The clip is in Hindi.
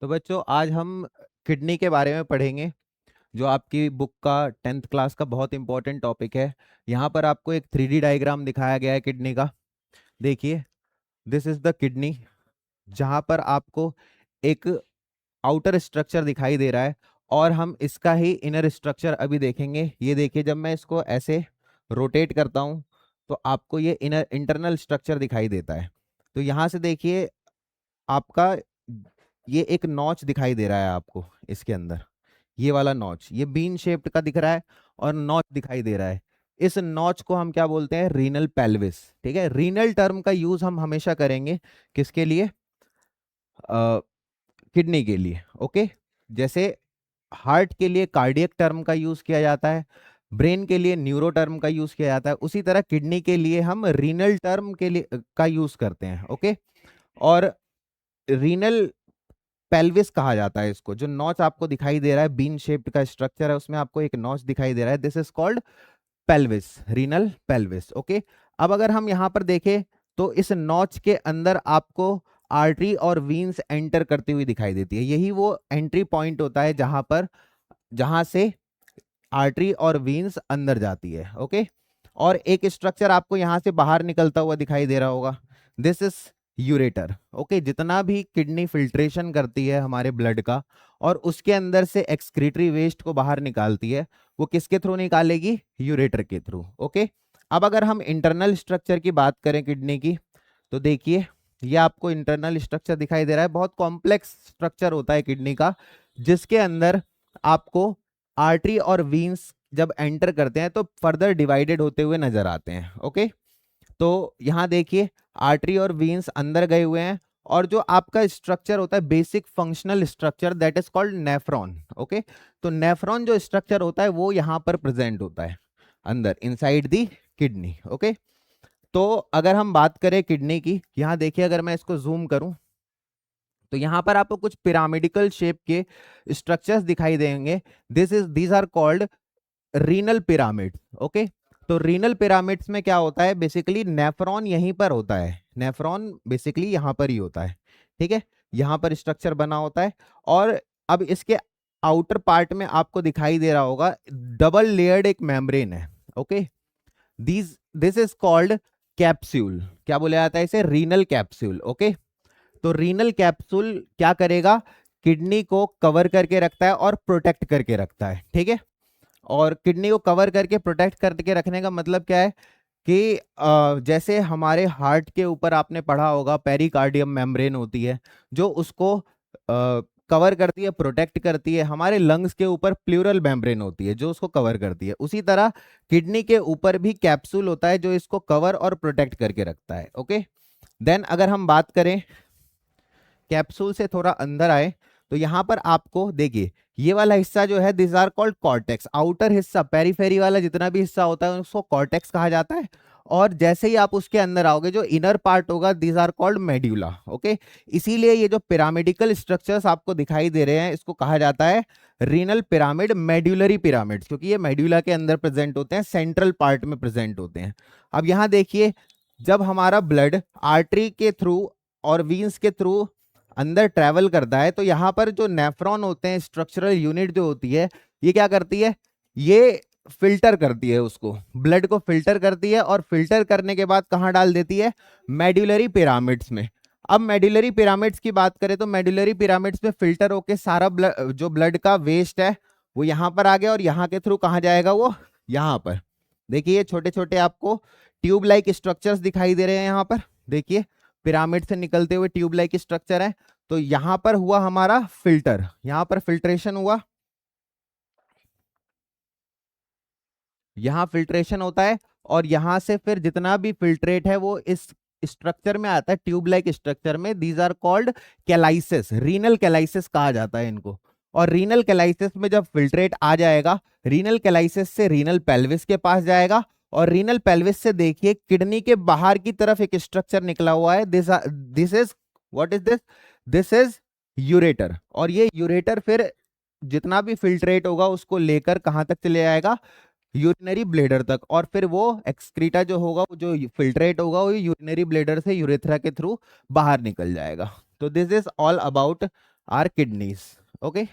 तो बच्चों आज हम किडनी के बारे में पढ़ेंगे, जो आपकी बुक का 10th क्लास का बहुत इंपॉर्टेंट टॉपिक है। यहाँ पर आपको एक 3D डायग्राम दिखाया गया है किडनी का। देखिए, दिस इज द किडनी, जहाँ पर आपको एक आउटर स्ट्रक्चर दिखाई दे रहा है और हम इसका ही इनर स्ट्रक्चर अभी देखेंगे। ये देखिए, जब मैं इसको ऐसे रोटेट करता हूँ तो आपको ये इनर इंटरनल स्ट्रक्चर दिखाई देता है। तो यहाँ से देखिए, आपका ये एक नॉच दिखाई दे रहा है आपको इसके अंदर। ये वाला नॉच, ये बीन शेप्ड का दिख रहा है और नॉच दिखाई दे रहा है। इस नॉच को हम क्या बोलते हैं? Renal pelvis. ठीक है, रीनल टर्म का यूज हम हमेशा करेंगे किसके लिए? किडनी के लिए। ओके, जैसे हार्ट के लिए कार्डियक टर्म का यूज किया जाता है, ब्रेन के लिए न्यूरो टर्म का यूज किया जाता है, उसी तरह किडनी के लिए हम रीनल टर्म के लिए का यूज करते हैं। ओके, और रीनल पेल्विस कहा जाता है इसको। जो नॉच आपको दिखाई दे रहा है, बीन शेप्ड का स्ट्रक्चर है, उसमें आपको एक नॉच दिखाई दे रहा है। This is called pelvis, renal pelvis. Okay, अब अगर हम यहाँ पर देखें तो इस नॉच के अंदर आपको आर्टरी और वीन्स एंटर करती हुई दिखाई देती है। यही वो एंट्री पॉइंट होता है जहां से आर्टरी और वीन्स अंदर जाती है। ओके, और एक स्ट्रक्चर आपको यहां से बाहर निकलता हुआ दिखाई दे रहा होगा। This is ureter. ओके, जितना भी किडनी फिल्ट्रेशन करती है हमारे ब्लड का और उसके अंदर से एक्सक्रीटरी वेस्ट को बाहर निकालती है, वो किसके थ्रू निकालेगी? यूरेटर के थ्रू। ओके, अब अगर हम इंटरनल स्ट्रक्चर की बात करें किडनी की, तो देखिए, ये आपको इंटरनल स्ट्रक्चर दिखाई दे रहा है। बहुत कॉम्प्लेक्स स्ट्रक्चर होता है किडनी का, जिसके अंदर आपको आर्टरी और वीन्स जब एंटर करते हैं तो फर्दर डिवाइडेड होते हुए नजर आते हैं। ओके, तो यहाँ देखिए, आर्टरी और वीन्स अंदर गए हुए हैं और जो आपका स्ट्रक्चर होता है, basic functional structure, that is called nephron. Okay, तो नेफ्रॉन जो स्ट्रक्चर होता है वो यहाँ पर प्रेजेंट होता है अंदर, इनसाइड दी किडनी। ओके, तो अगर हम बात करें किडनी की, यहाँ देखिए, अगर मैं इसको जूम करूं तो यहाँ पर आपको कुछ पिरामिडिकल शेप के स्ट्रक्चर्स दिखाई देंगे। These are called renal pyramid. Okay, तो रीनल पिरामिड्स में क्या होता है? बेसिकली नेफ्रॉन यहीं पर होता है। नेफ्रॉन बेसिकली यहाँ पर ही होता है। ठीक है, यहाँ पर स्ट्रक्चर बना होता है और अब इसके आउटर पार्ट में आपको दिखाई दे रहा होगा डबल लेयर्ड एक मेम्ब्रेन है। Okay, this is called capsule. क्या बोला जाता है इसे? Renal capsule. ओके, तो रीनल कैप्सूल क्या करेगा? किडनी को कवर करके रखता है और प्रोटेक्ट करके रखता है। ठीक है, और किडनी को कवर करके प्रोटेक्ट करके रखने का मतलब क्या है कि जैसे हमारे हार्ट के ऊपर आपने पढ़ा होगा पेरिकार्डियम मेम्ब्रेन होती है जो उसको कवर करती है, प्रोटेक्ट करती है। हमारे लंग्स के ऊपर प्लूरल मेम्ब्रेन होती है जो उसको कवर करती है। उसी तरह किडनी के ऊपर भी कैप्सूल होता है जो इसको कवर और प्रोटेक्ट करके रखता है। ओके, देन अगर हम बात करें कैप्सूल से थोड़ा अंदर आए तो यहां पर आपको देखिए, ये वाला हिस्सा जो है, this are called cortex. Outer हिस्सा, पेरीफेरी वाला जितना भी हिस्सा होता है उसको कॉर्टेक्स कहा जाता है। और जैसे ही आप उसके अंदर आओगे, जो इनर पार्ट होगा, this are called medulla. Okay, इसीलिए ये जो पिरामिडिकल स्ट्रक्चर्स आपको दिखाई दे रहे हैं, इसको कहा जाता है रीनल पिरामिड, मेड्यूलरी पिरामिड्स, क्योंकि ये मेड्यूला के अंदर प्रेजेंट होते हैं, सेंट्रल पार्ट में प्रेजेंट होते हैं। अब यहां देखिए, जब हमारा ब्लड आर्टरी के थ्रू और वीन्स के थ्रू अंदर ट्रेवल करता है तो यहाँ पर जो नेफ्रॉन होते हैं, स्ट्रक्चरल यूनिट जो होती है, ये क्या करती है? ये फिल्टर करती है, उसको ब्लड को फिल्टर करती है और फिल्टर करने के बाद कहाँ डाल देती है? मेड्यूलरी पिरामिड्स में। अब मेड्यूलरी पिरामिड्स की बात करें तो मेड्यूलरी पिरामिड्स में फिल्टर होके सारा जो ब्लड का वेस्ट है वो यहाँ पर आ गया और यहाँ के थ्रू कहाँ जाएगा? वो यहाँ पर। देखिए, छोटे छोटे आपको ट्यूब लाइक स्ट्रक्चर्स दिखाई दे रहे हैं यहाँ पर। देखिए, पिरामिड से निकलते हुए ट्यूब लाइक स्ट्रक्चर है। तो यहां पर हुआ हमारा फिल्टर, यहां पर फिल्ट्रेशन हुआ, यहां फिल्ट्रेशन होता है और यहां से फिर जितना भी फिल्ट्रेट है वो इस स्ट्रक्चर में आता है, ट्यूब लाइक स्ट्रक्चर में। These are called calyces, renal calyces कहा जाता है इनको। और रीनल कैलाइसिस में जब फिल्ट्रेट आ जाएगा, रीनल कैलाइसिस से रीनल पेल्विस के पास जाएगा और रीनल पेल्विस से देखिए किडनी के बाहर की तरफ एक स्ट्रक्चर निकला हुआ है। This is what is this? This is ureter. और ये यूरेटर फिर जितना भी फिल्ट्रेट होगा उसको लेकर कहां तक चले जाएगा? यूरिनरी ब्लेडर तक। और फिर वो एक्सक्रीटा जो होगा, वो जो फिल्ट्रेट होगा, वो यूरिनरी ब्लेडर से यूरेथ्रा के थ्रू बाहर निकल जाएगा। तो this is all about our kidneys. Okay,